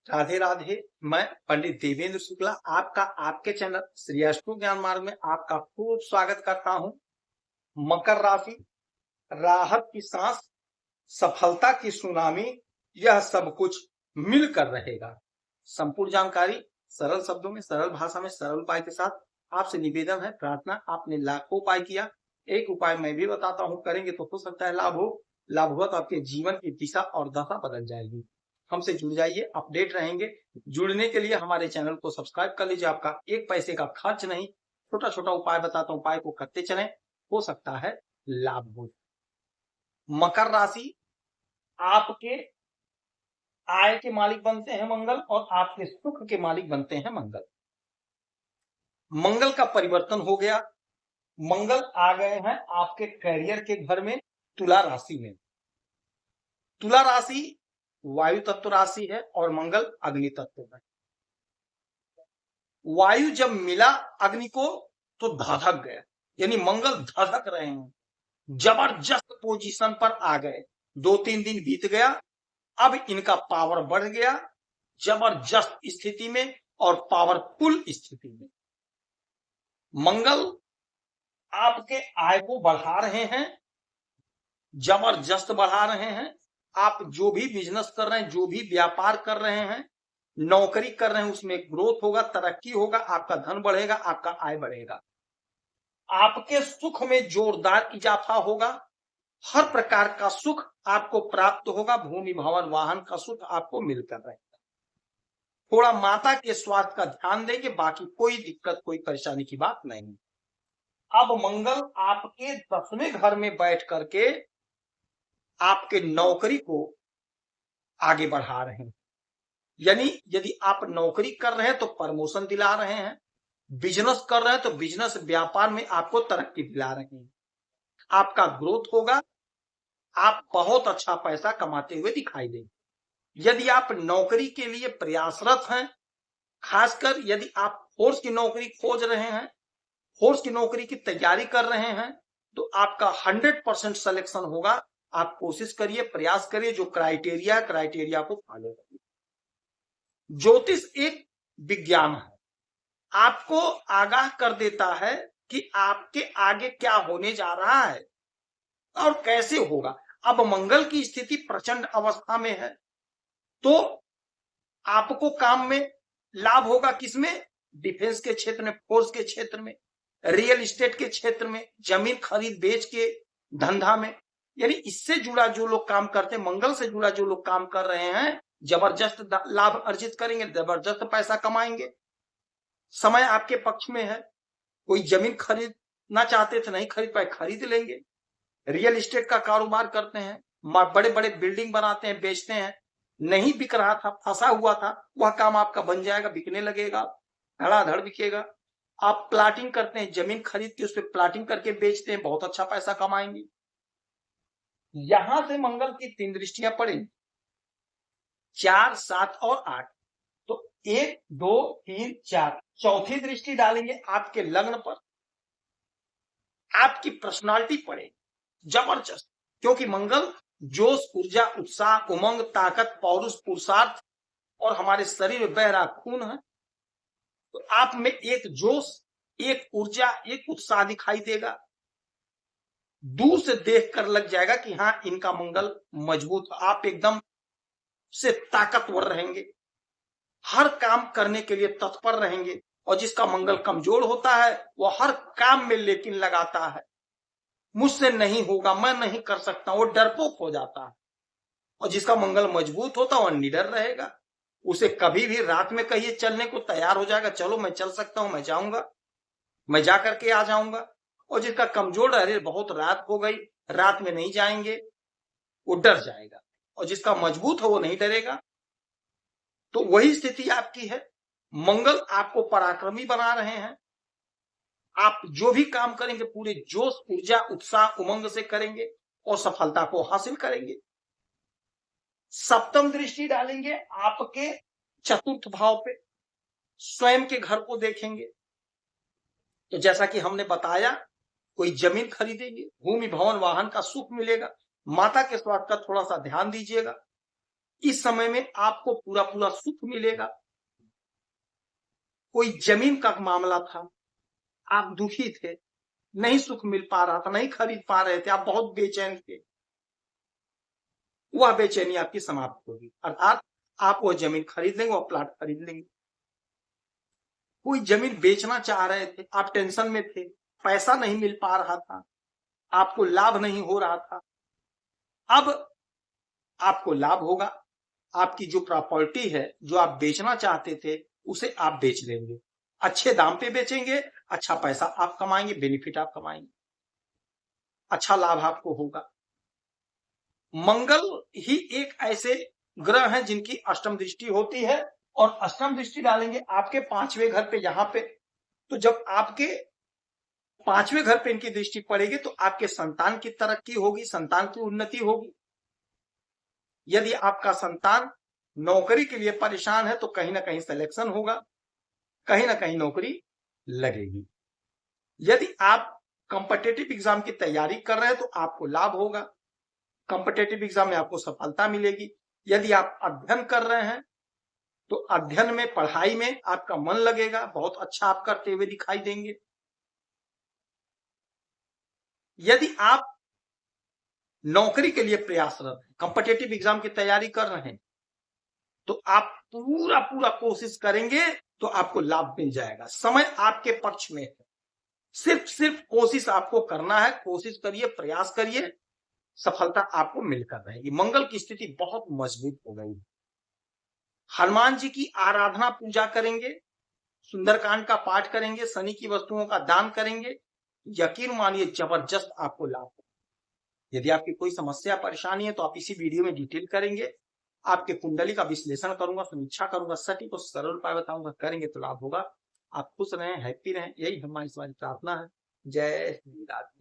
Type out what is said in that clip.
राधे राधे। मैं पंडित देवेंद्र शुक्ला आपका आपके चैनल श्री अष्टो ज्ञान मार्ग में आपका खूब स्वागत करता हूं। मकर राशि, राहत की सांस, सफलता की सुनामी, यह सब कुछ मिलकर रहेगा। संपूर्ण जानकारी सरल शब्दों में, सरल भाषा में, सरल उपाय के साथ आपसे निवेदन है, प्रार्थना। आपने लाखों उपाय किया, एक उपाय मैं भी बताता हूं, करेंगे तो हो सकता है लाभ हो। लाभ हुआ तो आपके जीवन की दिशा और दशा बदल जाएगी। हमसे जुड़ जाइए, अपडेट रहेंगे। जुड़ने के लिए हमारे चैनल को सब्सक्राइब कर लीजिए। आपका एक पैसे का खर्च नहीं, छोटा छोटा उपाय बताता हूं, उपाय को करते चलें, हो सकता है लाभ हो। मकर राशि, आपके आय के मालिक बनते हैं मंगल और आपके सुख के मालिक बनते हैं मंगल। मंगल का परिवर्तन हो गया, मंगल आ गए हैं आपके कैरियर के घर में, तुला राशि में। तुला राशि वायु तत्व राशि है और मंगल अग्नि तत्व है। वायु जब मिला अग्नि को तो धधक गया, यानी मंगल धधक रहे हैं, जबरदस्त पोजीशन पर आ गए। 2-3 दिन बीत गया, अब इनका पावर बढ़ गया, जबरदस्त स्थिति में और पावरफुल स्थिति में। मंगल आपके आय को बढ़ा रहे हैं, जबरदस्त बढ़ा रहे हैं। आप जो भी बिजनेस कर रहे हैं, जो भी व्यापार कर रहे हैं, नौकरी कर रहे हैं, उसमें ग्रोथ होगा, तरक्की होगा, आपका धन बढ़ेगा, आपका आय बढ़ेगा। आपके सुख में जोरदार इजाफा होगा, हर प्रकार का सुख आपको प्राप्त होगा। भूमि भवन वाहन का सुख आपको मिलकर रहेगा। थोड़ा माता के स्वास्थ्य का ध्यान देंगे, बाकी कोई दिक्कत कोई परेशानी की बात नहीं। अब मंगल आपके 10वें घर में बैठ करके आपके नौकरी को आगे बढ़ा रहे हैं, यानी यदि आप नौकरी कर रहे हैं तो प्रमोशन दिला रहे हैं, बिजनेस कर रहे हैं तो बिजनेस व्यापार में आपको तरक्की दिला रहे हैं, आपका ग्रोथ होगा, आप बहुत अच्छा पैसा कमाते हुए दिखाई देंगे। यदि आप नौकरी के लिए प्रयासरत हैं, खासकर यदि आप फोर्स की नौकरी खोज रहे हैं, फोर्स की नौकरी की तैयारी कर रहे हैं, तो आपका 100% सिलेक्शन होगा। आप कोशिश करिए, प्रयास करिए, जो क्राइटेरिया को फॉलो करिए। ज्योतिष एक विज्ञान है, आपको आगाह कर देता है कि आपके आगे क्या होने जा रहा है और कैसे होगा। अब मंगल की स्थिति प्रचंड अवस्था में है, तो आपको काम में लाभ होगा। किसमें? डिफेंस के क्षेत्र में, फोर्स के क्षेत्र में, रियल एस्टेट के क्षेत्र में, जमीन खरीद बेच के धंधा में, यानी इससे जुड़ा जो लोग काम करते हैं, मंगल से जुड़ा जो लोग काम कर रहे हैं, जबरदस्त लाभ अर्जित करेंगे, जबरदस्त पैसा कमाएंगे। समय आपके पक्ष में है। कोई जमीन खरीदना चाहते थे, नहीं खरीद पाए, खरीद लेंगे। रियल एस्टेट का कारोबार करते हैं, बड़े बड़े बिल्डिंग बनाते हैं, बेचते हैं, नहीं बिक रहा था, फंसा हुआ था, वह काम आपका बन जाएगा, बिकने लगेगा, धड़ाधड़ बिकेगा। आप प्लाटिंग करते हैं, जमीन खरीद के उस पर प्लाटिंग करके बेचते हैं, बहुत अच्छा पैसा कमाएंगे। यहां से मंगल की 3 दृष्टियां पड़ेंगी, 4, 7 और 8। तो 1, 2, 3, 4, चौथी दृष्टि डालेंगे आपके लग्न पर, आपकी पर्सनालिटी पड़ेगी जबरदस्त, क्योंकि मंगल जोश, ऊर्जा, उत्साह, उमंग, ताकत, पौरुष, पुरुषार्थ और हमारे शरीर में बह रहा खून है, तो आप में एक जोश, एक ऊर्जा, एक उत्साह दिखाई देगा। दूर से देखकर लग जाएगा कि हाँ, इनका मंगल मजबूत। आप एकदम से ताकतवर रहेंगे, हर काम करने के लिए तत्पर रहेंगे। और जिसका मंगल कमजोर होता है वो हर काम में लेकिन लगाता है, मुझसे नहीं होगा, मैं नहीं कर सकता, वो डरपोक हो जाता है। और जिसका मंगल मजबूत होता है वो निडर रहेगा, उसे कभी भी रात में कहिए चलने को तैयार हो जाएगा, चलो मैं चल सकता हूं, मैं जाऊंगा, मैं जा करके आ जाऊंगा। और जिसका कमजोर है, अरे बहुत रात हो गई, रात में नहीं जाएंगे, वो डर जाएगा। और जिसका मजबूत है वो नहीं डरेगा। तो वही स्थिति आपकी है। मंगल आपको पराक्रमी बना रहे हैं, आप जो भी काम करेंगे पूरे जोश, ऊर्जा, उत्साह, उमंग से करेंगे और सफलता को हासिल करेंगे। सप्तम दृष्टि डालेंगे आपके चतुर्थ भाव पे, स्वयं के घर को देखेंगे। तो जैसा कि हमने बताया, कोई जमीन खरीदेंगे, भूमि भवन वाहन का सुख मिलेगा। माता के स्वास्थ्य का थोड़ा सा ध्यान दीजिएगा, इस समय में आपको पूरा पूरा सुख मिलेगा। कोई जमीन का मामला था, आप दुखी थे, नहीं सुख मिल पा रहा था, नहीं खरीद पा रहे थे, आप बहुत बेचैन थे, वह बेचैनी आपकी समाप्त होगी, अर्थात आप वो जमीन खरीद लेंगे, वो प्लाट खरीद लेंगे। कोई जमीन बेचना चाह रहे थे, आप टेंशन में थे, पैसा नहीं मिल पा रहा था, आपको लाभ नहीं हो रहा था, अब आपको लाभ होगा। आपकी जो प्रॉपर्टी है, जो आप बेचना चाहते थे, उसे आप बेच लेंगे, अच्छे दाम पे बेचेंगे, अच्छा पैसा आप कमाएंगे, बेनिफिट आप कमाएंगे, अच्छा लाभ आपको होगा। मंगल ही एक ऐसे ग्रह हैं जिनकी अष्टम दृष्टि होती है, और अष्टम दृष्टि डालेंगे आपके 5वें घर पे, यहां पे, तो जब आपके 5वें घर पे इनकी दृष्टि पड़ेगी तो आपके संतान की तरक्की होगी, संतान की उन्नति होगी। यदि आपका संतान नौकरी के लिए परेशान है तो कहीं ना कहीं सिलेक्शन होगा, कहीं ना कहीं नौकरी लगेगी। यदि आप कॉम्पिटिटिव एग्जाम की तैयारी कर रहे हैं तो आपको लाभ होगा, कॉम्पिटिटिव एग्जाम में आपको सफलता मिलेगी। यदि आप अध्ययन कर रहे हैं तो अध्ययन में, पढ़ाई में आपका मन लगेगा, बहुत अच्छा आप करते हुए दिखाई देंगे। यदि आप नौकरी के लिए प्रयासरत हैं, कॉम्पिटिटिव एग्जाम की तैयारी कर रहे हैं, तो आप पूरा पूरा कोशिश करेंगे तो आपको लाभ मिल जाएगा। समय आपके पक्ष में है, सिर्फ कोशिश आपको करना है, कोशिश करिए, प्रयास करिए, सफलता आपको मिलकर रहेगी। मंगल की स्थिति बहुत मजबूत हो गई। हनुमान जी की आराधना पूजा करेंगे, सुंदरकांड का पाठ करेंगे, शनि की वस्तुओं का दान करेंगे, यकीन मानिए जबरदस्त आपको लाभ होगा। यदि आपकी कोई समस्या परेशानी है तो आप इसी वीडियो में डिटेल करेंगे, आपके कुंडली का विश्लेषण करूंगा, समीक्षा करूंगा, सटीक और सरल उपाय बताऊंगा, करेंगे तो लाभ होगा। आप खुश रहें, हैप्पी रहें, यही हमारी प्रार्थना है। जय श्री राधे।